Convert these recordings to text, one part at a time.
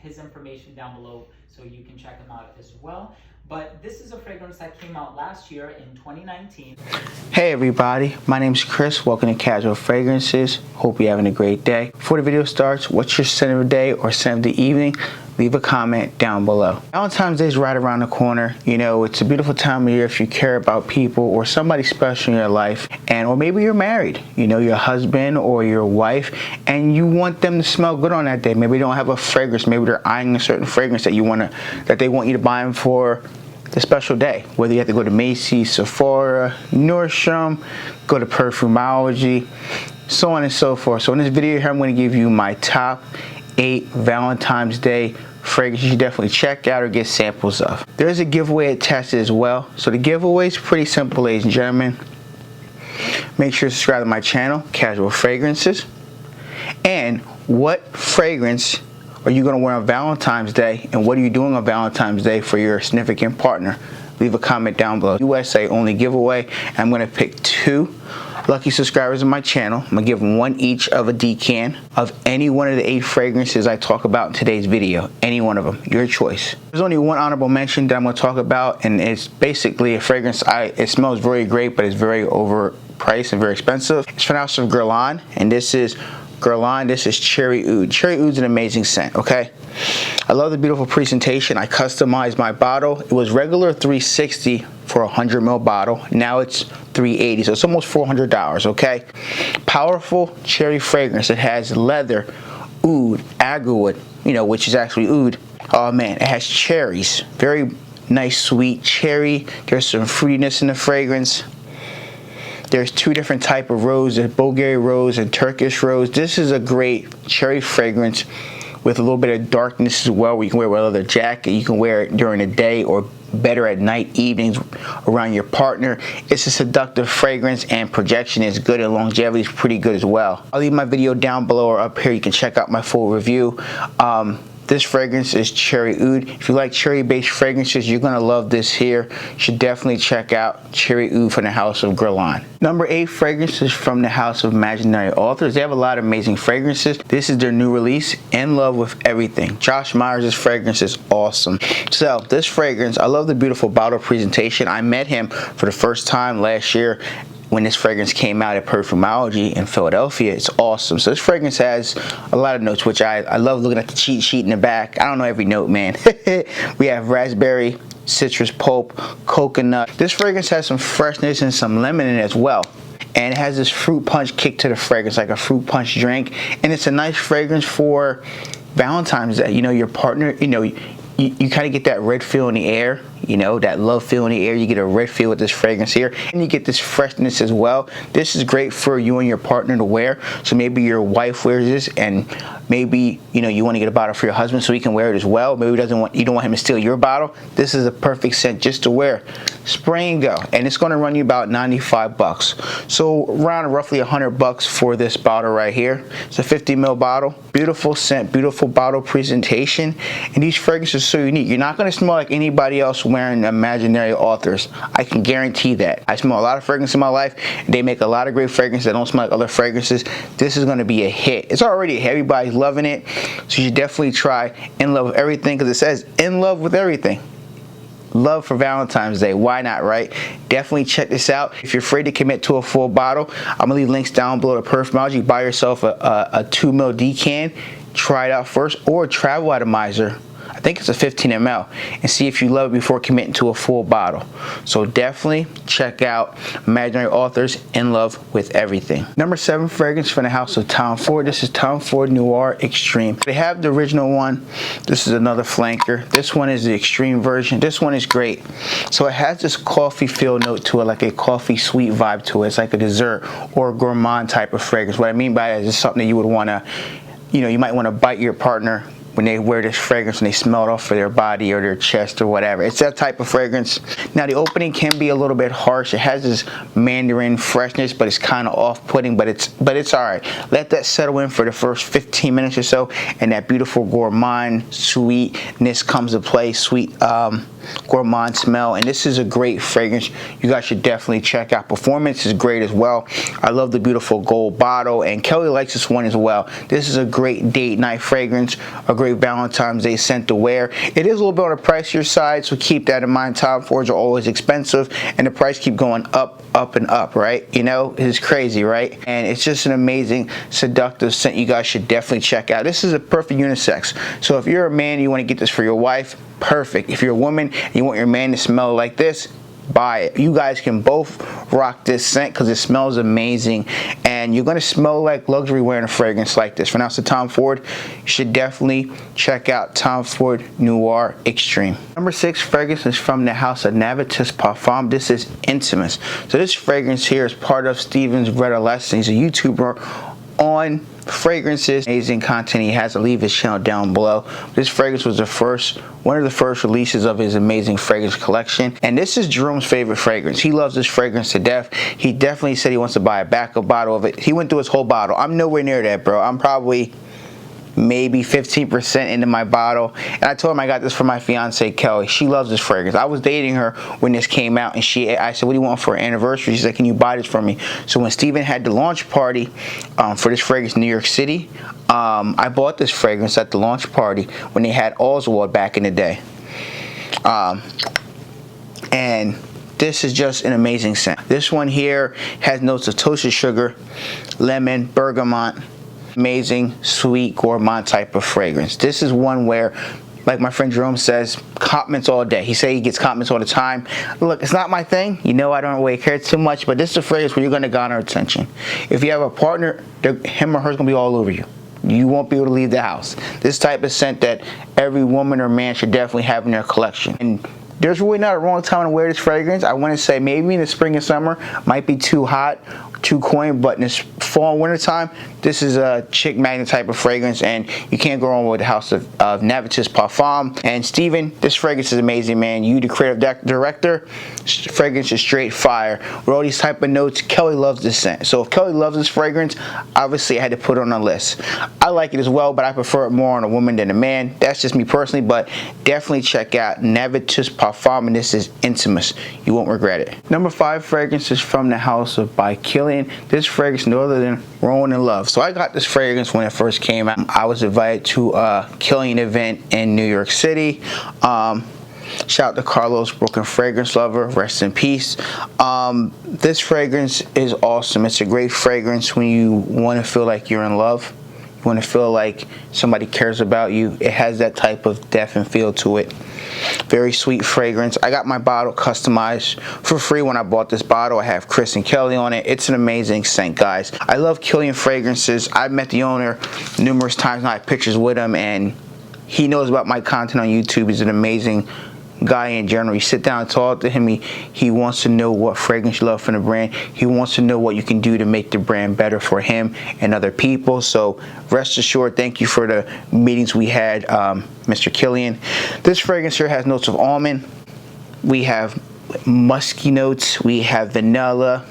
his information down below so you can check him out as well. But this is a fragrance that came out last year in 2019. Hey everybody, my name's Chris. Welcome to Casual Fragrances. Hope you're having a great day. Before the video starts, what's your scent of the day or scent of the evening? Leave a comment down below. Valentine's Day is right around the corner. You know, it's a beautiful time of year if you care about people or somebody special in your life, or maybe you're married, you know, your husband or your wife, and you want them to smell good on that day. Maybe they don't have a fragrance. Maybe they're eyeing a certain fragrance that they want you to buy them for the special day. Whether you have to go to Macy's, Sephora, Nordstrom, go to Perfumology, so on and so forth. So in this video here, I'm going to give you my top 8 Valentine's Day fragrances you should definitely check out or get samples of. There's a giveaway attached as well. So the giveaway is pretty simple, ladies and gentlemen. Make sure to subscribe to my channel, Casual Fragrances. And what fragrance are you going to wear on Valentine's Day, and what are you doing on Valentine's Day for your significant partner? Leave a comment down below. USA only giveaway. I'm going to pick 2 lucky subscribers of my channel. I'm going to give them 1 each of a decan of any one of the 8 fragrances I talk about in today's video. Any one of them. Your choice. There's only one honorable mention that I'm going to talk about, and it's basically a fragrance. It smells very great, but it's very overpriced and very expensive. It's from the House of Guerlain, and this is Guerlain. This is Cherry Oud. Cherry Oud's an amazing scent, okay? I love the beautiful presentation. I customized my bottle. It was regular $360 for a 100 ml bottle. Now it's $380, so it's almost $400, okay? Powerful cherry fragrance. It has leather, oud, agarwood, you know, which is actually oud. Oh man, it has cherries. Very nice, sweet cherry. There's some fruitiness in the fragrance. There's 2 different types of rose. There's Bulgarian rose and Turkish rose. This is a great cherry fragrance with a little bit of darkness as well, where you can wear it with a leather jacket. You can wear it during the day or better at night, evenings, around your partner. It's a seductive fragrance, and projection is good, and longevity is pretty good as well. I'll leave my video down below or up here. You can check out my full review. This fragrance is Cherry Oud. If you like cherry-based fragrances, you're gonna love this here. You should definitely check out Cherry Oud from the House of Guerlain. Number 8 fragrance is from the House of Imaginary Authors. They have a lot of amazing fragrances. This is their new release, In Love with Everything. Josh Myers' fragrance is awesome. So this fragrance, I love the beautiful bottle presentation. I met him for the first time last year when this fragrance came out at Perfumology in Philadelphia. It's awesome. So this fragrance has a lot of notes, which I love looking at the cheat sheet in the back. I don't know every note, man. We have raspberry, citrus pulp, coconut. This fragrance has some freshness and some lemon in it as well. And it has this fruit punch kick to the fragrance, like a fruit punch drink. And it's a nice fragrance for Valentine's Day. You know, your partner, you know, you kind of get that red feel in the air, you know, that love feel in the air. You get a red feel with this fragrance here, and you get this freshness as well. This is great for you and your partner to wear. So maybe your wife wears this, and maybe, you know, you want to get a bottle for your husband so he can wear it as well. Maybe you don't want him to steal your bottle. This is a perfect scent just to wear. Spray and go, and it's going to run you about 95 bucks. So around roughly 100 bucks for this bottle right here. It's a 50 ml bottle. Beautiful scent, beautiful bottle presentation, and these fragrances are so unique. You're not going to smell like anybody else wearing Imaginary Authors. I can guarantee that. I smell a lot of fragrances in my life. They make a lot of great fragrances that don't smell like other fragrances. This is going to be a hit. It's already a hit. Everybody's loving it. So you should definitely try In Love with Everything, because it says In Love with Everything. Love for Valentine's Day. Why not, right? Definitely check this out. If you're afraid to commit to a full bottle, I'm going to leave links down below to Perfumology. Buy yourself a 2 ml decan. Try it out first, or a travel atomizer. I think it's a 15 ml, and see if you love it before committing to a full bottle. So definitely check out Imaginary Authors, In Love with Everything. Number 7 fragrance from the House of Tom Ford. This is Tom Ford Noir Extreme. They have the original one. This is another flanker. This one is the extreme version. This one is great. So it has this coffee feel note to it, like a coffee sweet vibe to it. It's like a dessert or a gourmand type of fragrance. What I mean by that is it's something that you would want to, you know, you might want to bite your partner when they wear this fragrance and they smell it off of their body or their chest or whatever. It's that type of fragrance. Now the opening can be a little bit harsh. It has this mandarin freshness, but it's kind of off-putting, but it's all right. Let that settle in for the first 15 minutes or so, and that beautiful gourmand sweetness comes to play. Sweet gourmand smell, and this is a great fragrance you guys should definitely check out. Performance is great as well. I love the beautiful gold bottle, and Kelly likes this one as well. This is a great date night fragrance, a great Valentine's Day scent to wear. It is a little bit on the pricier side, so keep that in mind. Tom Fords are always expensive, and the price keep going up and up, right? You know, it's crazy, right? And it's just an amazing seductive scent you guys should definitely check out. This is a perfect unisex, so if you're a man and you want to get this for your wife, perfect. If you're a woman and you want your man to smell like this, buy it. You guys can both rock this scent because it smells amazing, and you're going to smell like luxury wearing a fragrance like this. For now, it's Tom Ford. You should definitely check out Tom Ford Noir Extreme. Number 6 fragrance is from the house of NAVITUS Parfum. This is Intimus. So this fragrance here is part of Steven's REDOLESSENCE. He's a YouTuber on fragrances, amazing content he has. I'll leave his channel down below. This fragrance was one of the first releases of his amazing fragrance collection, and this is Jerome's favorite fragrance. He loves this fragrance to death. He definitely said he wants to buy a backup bottle of it. He went through his whole bottle. I'm nowhere near that, bro. I'm probably maybe 15% into my bottle, and I told him I got this for my fiance Kelly. She loves this fragrance. I was dating her when this came out, and I said, what do you want for an anniversary? She said, can you buy this for me? So when Steven had the launch party for this fragrance in New York City, I bought this fragrance at the launch party when they had Oswald back in the day, and this is just an amazing scent. This one here has notes of toasted sugar, lemon, bergamot. Amazing, sweet, gourmand type of fragrance. This is one where, like my friend Jerome says, compliments all day. He says he gets compliments all the time. Look, it's not my thing. You know I don't really care too much, but this is a fragrance where you're going to garner attention. If you have a partner, him or her's going to be all over you. You won't be able to leave the house. This type of scent that every woman or man should definitely have in their collection. And there's really not a wrong time to wear this fragrance. I want to say maybe in the spring and summer, might be too hot, too coy, but in this fall and winter time, this is a CHECKMATE type of fragrance, and you can't go wrong with the house of NAVITUS Parfum. And Steven, this fragrance is amazing, man. You, the creative director, fragrance is straight fire. With all these type of notes, Kelly loves this scent. So if Kelly loves this fragrance, obviously I had to put it on the list. I like it as well, but I prefer it more on a woman than a man. That's just me personally, but definitely check out NAVITUS Parfum, and this is Intimus. You won't regret it. Number 5 fragrance is from the house of by Killian. This fragrance no other than Rolling in Love. So I got this fragrance when it first came out. I was invited to a Killian event in New York City. Shout out to Carlos, Brooklyn fragrance lover, rest in peace. This fragrance is awesome. It's a great fragrance when you want to feel like you're in love. You want to feel like somebody cares about you. It has that type of depth and feel to it. Very sweet fragrance. I got my bottle customized for free when I bought this bottle. I have Chris and Kelly on it. It's an amazing scent, guys. I love Killian fragrances. I've met the owner numerous times, and I have pictures with him, and he knows about my content on YouTube. He's an amazing guy in general. You sit down and talk to him, he wants to know what fragrance you love from the brand. He wants to know what you can do to make the brand better for him and other people. So rest assured, thank you for the meetings we had, Mr. Killian. This fragrance here has notes of almond. We have musky notes. We have vanilla.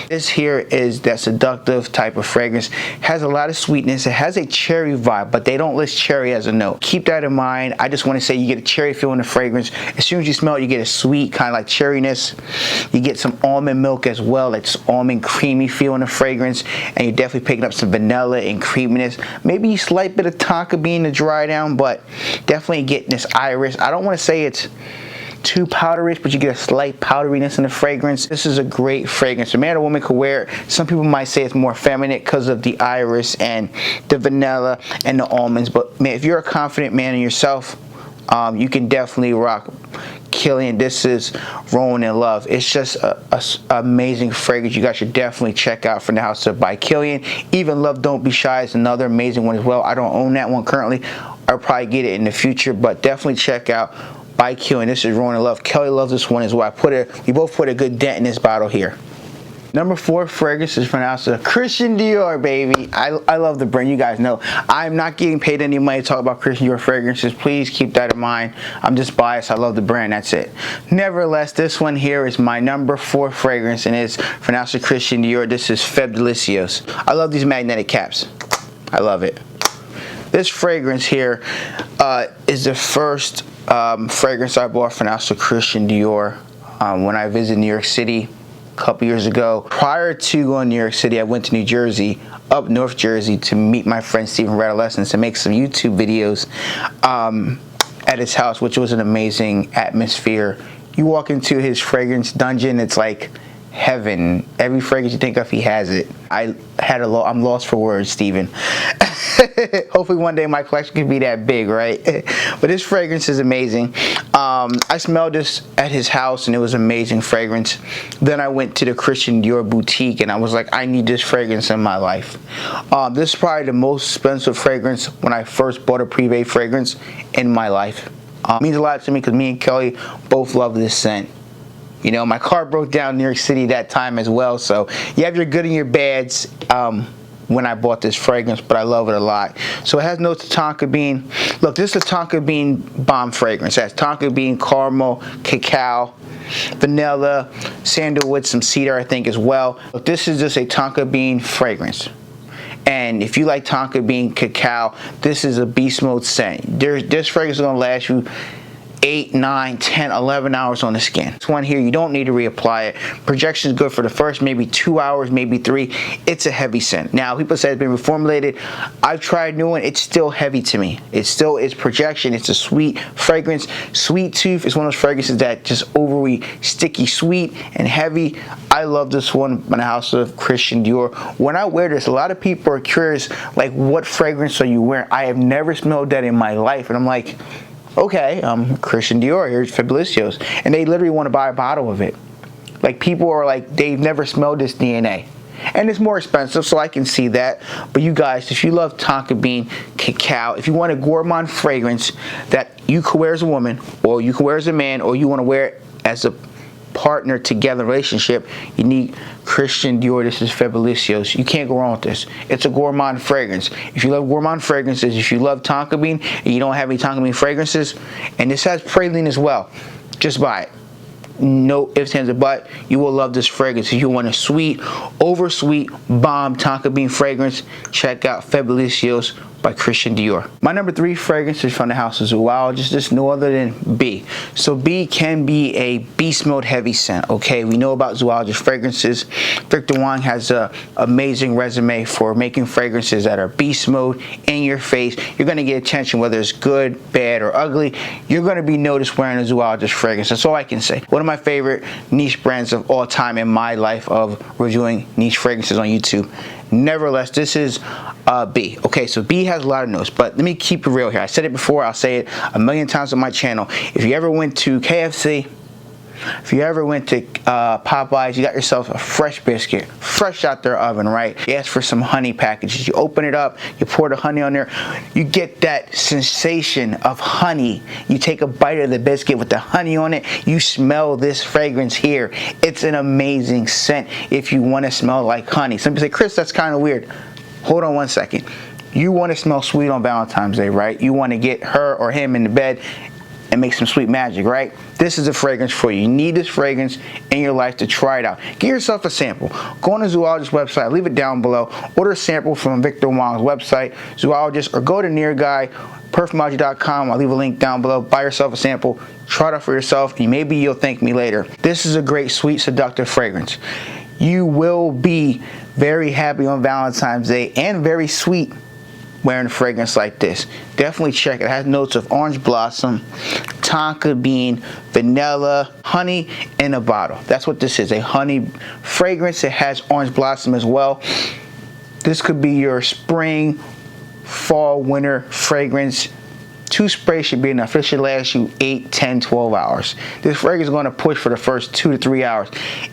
This here is that seductive type of fragrance. Has a lot of sweetness. It has a cherry vibe, but they don't list cherry as a note. Keep that in mind. I just want to say you get a cherry feel in the fragrance. As soon as you smell it, you get a sweet kind of like cherryness. You get some almond milk as well. It's almond creamy feel in the fragrance, and you're definitely picking up some vanilla and creaminess. Maybe a slight bit of tonka bean to dry down, but definitely getting this iris. I don't want to say it's too powderish, but you get a slight powderiness in the fragrance. This is a great fragrance. A man or woman could wear it. Some people might say it's more feminine because of the iris and the vanilla and the almonds, but man, if you're a confident man in yourself, you can definitely rock Killian. This is Rolling in Love. It's just an amazing fragrance you guys should definitely check out from the house of by Killian. Even Love Don't Be Shy is another amazing one as well. I don't own that one currently. I'll probably get it in the future, but definitely check out by Killian. This is Rolling in Love. Kelly loves this one as well. We both put a good dent in this bottle here. Number 4 fragrance is from the house of Christian Dior, baby. I love the brand. You guys know I'm not getting paid any money to talk about Christian Dior fragrances. Please keep that in mind. I'm just biased. I love the brand. That's it. Nevertheless, this one here is my number 4 fragrance, and it's from the house of Christian Dior. This is Feve Delicioso. I love these magnetic caps. I love it. This fragrance here is the first fragrance I bought from House of Christian Dior when I visited New York City a couple years ago. Prior to going to New York City, I went to New Jersey, up North Jersey, to meet my friend Stephen REDOLESSENCE and make some YouTube videos at his house, which was an amazing atmosphere. You walk into his fragrance dungeon, it's like heaven. Every fragrance you think of, he has it. I'm lost for words, Stephen. Hopefully one day my collection can be that big, right? But this fragrance is amazing. I smelled this at his house and it was amazing fragrance. Then I went to the Christian Dior boutique and I was like, I need this fragrance in my life. This is probably the most expensive fragrance when I first bought a PARFUM fragrance in my life. It means a lot to me because me and Kelly both love this scent. You know, my car broke down in New York City that time as well, so you have your good and your bads when I bought this fragrance, but I love it a lot. So it has notes of tonka bean. Look, this is a tonka bean bomb fragrance. It has tonka bean, caramel, cacao, vanilla, sandalwood, some cedar I think as well. Look, this is just a tonka bean fragrance. And if you like tonka bean, cacao, this is a beast mode scent. This fragrance is going to last you 8, 9, 10, 11 hours on the skin. This one here, you don't need to reapply it. Projection is good for the first maybe 2 hours, maybe 3. It's a heavy scent. Now, people say it's been reformulated. I've tried new one. It's still heavy to me. It's projection. It's a sweet fragrance. Sweet Tooth is one of those fragrances that just overly sticky, sweet, and heavy. I love this one in the House of Christian Dior. When I wear this, a lot of people are curious, like, what fragrance are you wearing? I have never smelled that in my life. And I'm like, okay, Christian Dior, here's Fabulosos. And they literally want to buy a bottle of it. Like, people are like, they've never smelled this DNA. And it's more expensive, so I can see that. But you guys, if you love tonka bean, cacao, if you want a gourmand fragrance that you can wear as a woman, or you can wear as a man, or you want to wear it as a partner together relationship, you need Christian Dior. This is Fabulosos. You can't go wrong with this. It's a gourmand fragrance. If you love gourmand fragrances, if you love tonka bean and you don't have any tonka bean fragrances, and this has praline as well, just buy it. No ifs, ands, or buts. You will love this fragrance. If you want a sweet, over sweet, bomb tonka bean fragrance, check out Fabulosos by Christian Dior. My number 3 fragrance is from the House of Zoologist. It's no other than B. So B can be a beast mode heavy scent. Okay, we know about Zoologist fragrances. Victor Wong has an amazing resume for making fragrances that are beast mode, in your face. You're going to get attention whether it's good, bad, or ugly. You're going to be noticed wearing a Zoologist fragrance. That's all I can say. One of my favorite niche brands of all time in my life of reviewing niche fragrances on YouTube. Nevertheless, this is B. Okay, so B has a lot of notes, but let me keep it real here. I said it before, I'll say it a million times on my channel. If you ever went to KFC, if you ever went to Popeyes, you got yourself a fresh biscuit, fresh out their oven, right? You ask for some honey packages. You open it up, you pour the honey on there. You get that sensation of honey. You take a bite of the biscuit with the honey on it. You smell this fragrance here. It's an amazing scent if you want to smell like honey. Some people say, Chris, that's kind of weird. Hold on one second. You want to smell sweet on Valentine's Day, right? You want to get her or him in the bed and make some sweet magic, right? This is a fragrance for you. You need this fragrance in your life to try it out. Get yourself a sample. Go on the Zoologist website, leave it down below. Order a sample from Victor Wong's website, Zoologist, or go to NearGuy, perfumology.com. I'll leave a link down below. Buy yourself a sample, try it out for yourself, and maybe you'll thank me later. This is a great, sweet, seductive fragrance. You will be very happy on Valentine's Day and very sweet wearing a fragrance like this. Definitely check it. It has notes of orange blossom, tonka bean, vanilla, honey in a bottle. That's what this is, a honey fragrance. It has orange blossom as well. This could be your spring, fall, winter fragrance. 2 sprays should be enough. It should last you 8, 10, 12 hours. This fragrance is going to push for the first 2 to 3 hours.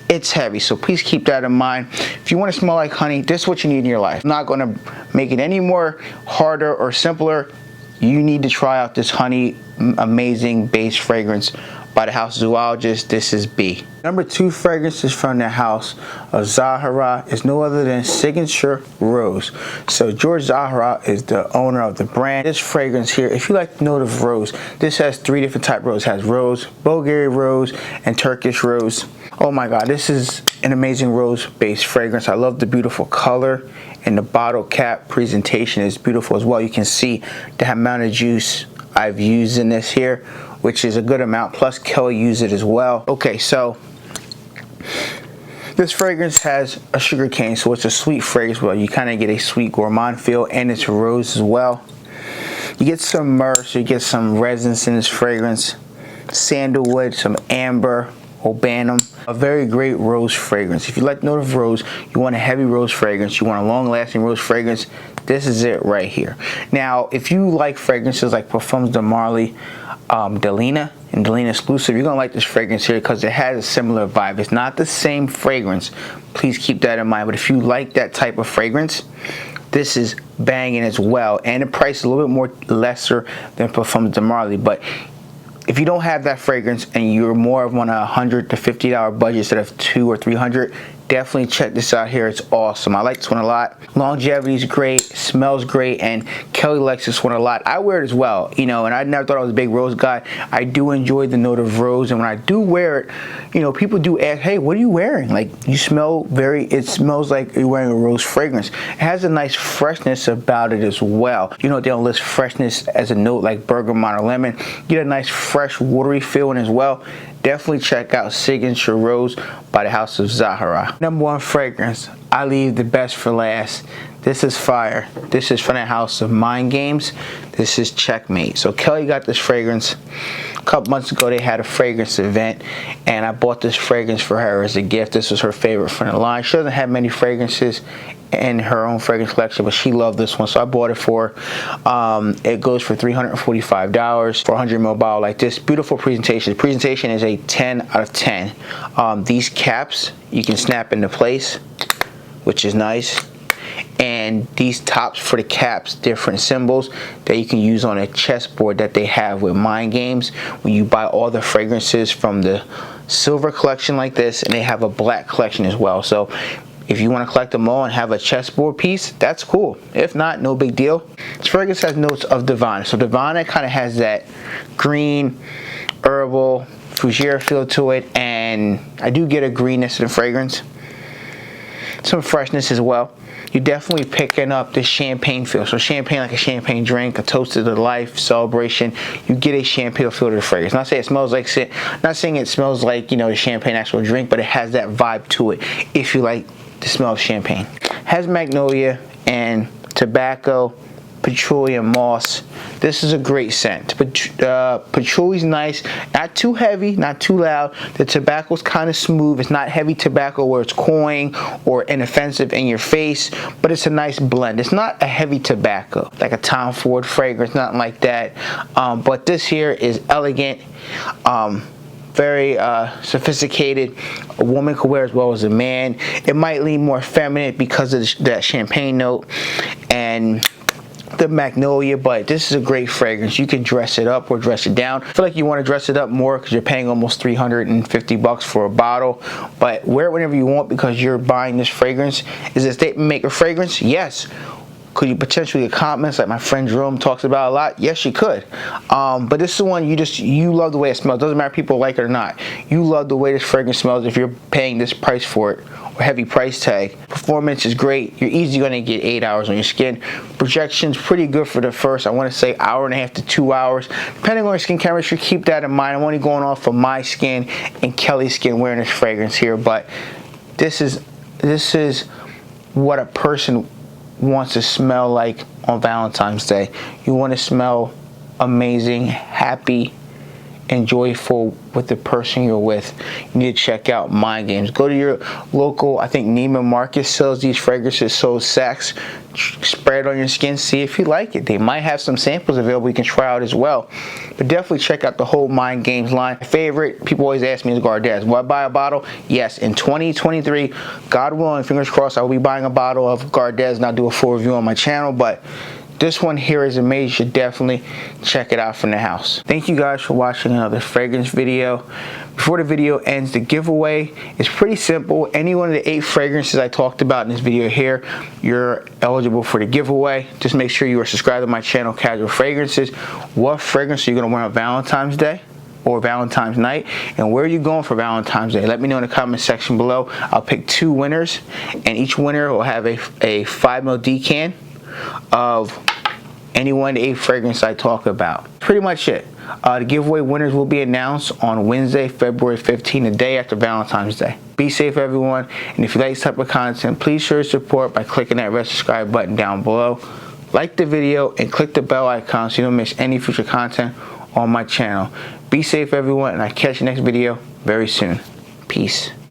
It's heavy, so please keep that in mind. If you want to smell like honey, this is what you need in your life. I'm not going to make it any more harder or simpler. You need to try out this honey amazing base fragrance by the house Zoologist. This is B. Number 2 fragrance is from the house of ZAHAROFF. It's no other than Signature Rose. So George ZAHAROFF is the owner of the brand. This fragrance here, if you like the note of rose, this has 3 different type of rose. It has rose, Bulgarian rose, and Turkish rose. Oh my God, this is an amazing rose-based fragrance. I love the beautiful color, and the bottle cap presentation is beautiful as well. You can see the amount of juice I've used in this here, which is a good amount, plus Kelly used it as well. Okay, so this fragrance has a sugar cane, so it's a sweet fragrance. Well, you kind of get a sweet gourmand feel, and it's rose as well. You get some myrrh, so you get some resins in this fragrance, sandalwood, some amber, obanum. A very great rose fragrance. If you like the note of rose, you want a heavy rose fragrance, you want a long-lasting rose fragrance, this is it right here. Now, if you like fragrances like Parfums de Marly, Delina, and Delina exclusive, you're gonna like this fragrance here because it has a similar vibe. It's not the same fragrance, please keep that in mind, but if you like that type of fragrance, this is banging as well, and the price is a little bit more lesser than Parfums de Marly. But if you don't have that fragrance and you're more of on a $100 to $50 budget instead of $200 or $300, definitely check this out here. It's awesome. I like this one a lot. Longevity is great, smells great, and Kelly likes this one a lot. I wear it as well, you know, and I never thought I was a big rose guy. I do enjoy the note of rose, and when I do wear it, you know, people do ask, hey, what are you wearing? Like, you smell it smells like you're wearing a rose fragrance. It has a nice freshness about it as well. You know, they don't list freshness as a note like bergamot or lemon. You get a nice fresh watery feeling as well. Definitely check out Signature Rose by the house of ZAHAROFF. Number 1 fragrance, I leave the best for last. This is fire. This is from the house of Mind Games. This is Checkmate. So Kelly got this fragrance a couple months ago. They had a fragrance event, and I bought this fragrance for her as a gift. This was her favorite from the line. She doesn't have many fragrances in her own fragrance collection, but she loved this one, so I bought it for her. It goes for $345 for a 100 ml bottle like this. Beautiful presentation. The presentation is a 10 out of 10. These caps you can snap into place, which is nice. And these tops for the caps, different symbols that you can use on a chessboard that they have with Mind Games when you buy all the fragrances from the silver collection like this, and they have a black collection as well. So if you want to collect them all and have a chessboard piece, that's cool. If not, no big deal. This fragrance has notes of Divana. So Divana kind of has that green, herbal, fougere feel to it, and I do get a greenness in the fragrance. Some freshness as well. You're definitely picking up the champagne feel. So champagne, like a champagne drink, a toast to the life, celebration. You get a champagne feel to the fragrance. Not saying it smells like not saying it smells like, you know, the champagne actual drink, but it has that vibe to it if you like the smell of champagne. Has magnolia and tobacco, patchouli, and moss. This is a great scent. Patchouli's nice, not too heavy, not too loud. The tobacco's kind of smooth. It's not heavy tobacco where it's cloying or inoffensive in your face, but it's a nice blend. It's not a heavy tobacco like a Tom Ford fragrance, nothing like that. But this here is elegant, very sophisticated. A woman could wear as well as a man. It might lean more feminine because of that champagne note and the magnolia, but this is a great fragrance. You can dress it up or dress it down. I feel like you want to dress it up more because you're paying almost $350 for a bottle, but wear it whenever you want because you're buying this fragrance. Is it a statement maker fragrance? Yes. Could you potentially get compliments like my friend Jerome talks about a lot? Yes, you could. But this is one you love the way it smells. Doesn't matter if people like it or not. You love the way this fragrance smells if you're paying this price for it, or heavy price tag. Performance is great. You're easily going to get 8 hours on your skin. Projection's pretty good for the first, I want to say, hour and a half to 2 hours. Depending on your skin chemistry, keep that in mind. I'm only going off of my skin and Kelly's skin wearing this fragrance here, but this is what a person wants to smell like on Valentine's Day. You want to smell amazing, happy, and joyful with the person you're with. You need to check out Mind Games. Go to your local, I think Neiman Marcus sells these fragrances, so Saks. Spray it on your skin, see if you like it. They might have some samples available you can try out as well. But definitely check out the whole Mind Games line. My favorite, people always ask me, is Gardez. Will I buy a bottle? Yes, in 2023, God willing, fingers crossed, I will be buying a bottle of Gardez and I'll do a full review on my channel. But This one here is amazing. You should definitely check it out from the house. Thank you guys for watching another fragrance video. Before the video ends, the giveaway is pretty simple. Any one of the 8 fragrances I talked about in this video here, you're eligible for the giveaway. Just make sure you are subscribed to my channel, Casual Fragrances. What fragrance are you going to wear on Valentine's Day or Valentine's night, and where are you going for Valentine's Day? Let me know in the comment section below. I'll pick 2 winners, and each winner will have a 5ml decan of any one of the 8 fragrances I talk about. Pretty much it. The giveaway winners will be announced on Wednesday, February 15th, the day after Valentine's Day. Be safe, everyone, and if you like this type of content, please show your support by clicking that red subscribe button down below. Like the video and click the bell icon so you don't miss any future content on my channel. Be safe, everyone, and I'll catch you next video very soon. Peace.